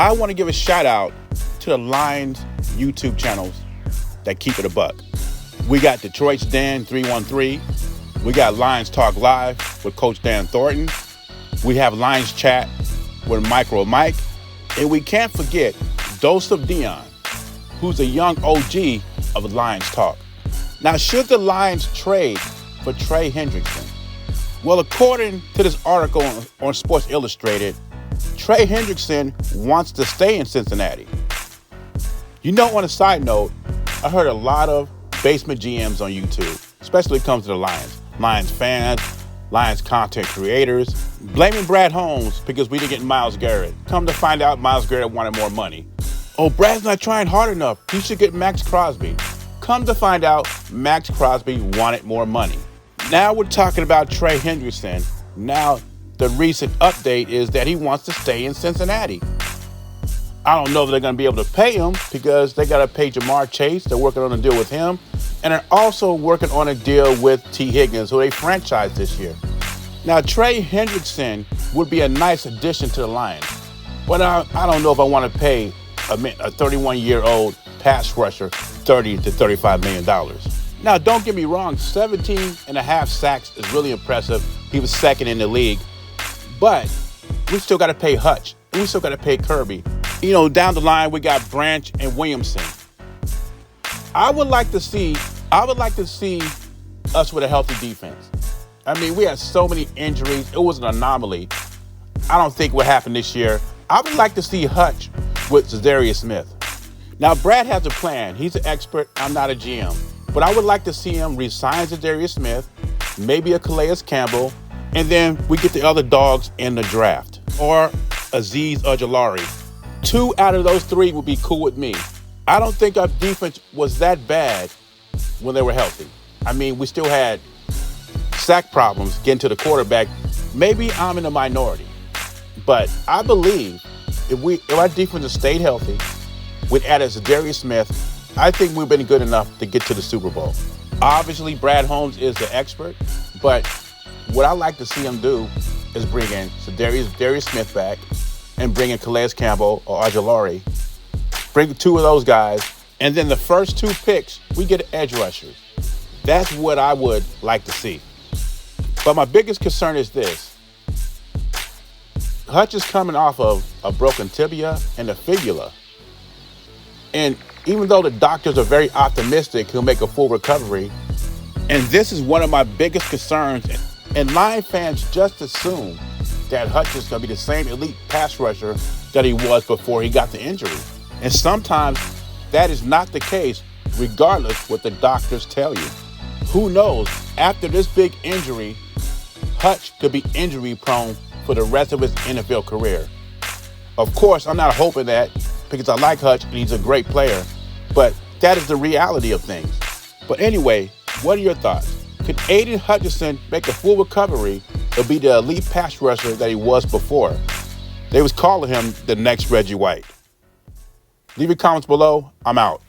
I want to give a shout out to the Lions YouTube channels that keep it a buck. We got Detroit's Dan 313. We got Lions Talk Live with Coach Dan Thornton. We have Lions Chat with Micro Mike. And we can't forget Dose of Dion, who's a young OG of Lions Talk. Now, should the Lions trade for Trey Hendrickson? Well, according to this article on Sports Illustrated, Trey Hendrickson wants to stay in Cincinnati. You know, on a side note, I heard a lot of basement GMs on YouTube, especially when it comes to the Lions. Lions fans, Lions content creators, blaming Brad Holmes because we didn't get Myles Garrett. Come to find out, Myles Garrett wanted more money. Oh, Brad's not trying hard enough. He should get Max Crosby. Come to find out, Max Crosby wanted more money. Now we're talking about Trey Hendrickson. Now the recent update is that he wants to stay in Cincinnati. I don't know if they're going to be able to pay him because they got to pay Jamar Chase. They're working on a deal with him. And they're also working on a deal with T. Higgins, who they franchised this year. Now, Trey Hendrickson would be a nice addition to the Lions. But I don't know if I want to pay a 31-year-old pass rusher $30 to $35 million. Now, don't get me wrong, 17 and a half sacks is really impressive. He was second in the league. But we still got to pay Hutch. And we still got to pay Kirby. You know, down the line, we got Branch and Williamson. I would like to see us with a healthy defense. I mean, we had so many injuries. It was an anomaly. I don't think what happened this year. I would like to see Hutch with Zadarius Smith. Now, Brad has a plan. He's an expert. I'm not a GM. But I would like to see him re-sign Zadarius Smith, maybe a Calais Campbell, and then we get the other dogs in the draft. Or Azeez Ojulari. 2 out of those 3 would be cool with me. I don't think our defense was that bad when they were healthy. I mean, we still had sack problems getting to the quarterback. Maybe I'm in the minority. But I believe if our defense had stayed healthy, we'd added Zadarius Smith, I think we've been good enough to get to the Super Bowl. Obviously, Brad Holmes is the expert, but what I like to see him do is bring in Zadarius Smith back and bring in Calais Campbell or Ojulari. Bring 2 of those guys, and then the first 2 picks, we get edge rushers. That's what I would like to see. But my biggest concern is this. Hutch is coming off of a broken tibia and a fibula. And even though the doctors are very optimistic he'll make a full recovery, and this is one of my biggest concerns, and Lion fans just assume that Hutch is going to be the same elite pass rusher that he was before he got the injury. And sometimes that is not the case, regardless what the doctors tell you. Who knows? After this big injury, Hutch could be injury prone for the rest of his NFL career. Of course, I'm not hoping that because I like Hutch and he's a great player, but that is the reality of things. But anyway, what are your thoughts? Could Aiden Hutchinson make a full recovery or be the elite pass rusher that he was before? They was calling him the next Reggie White. Leave your comments below. I'm out.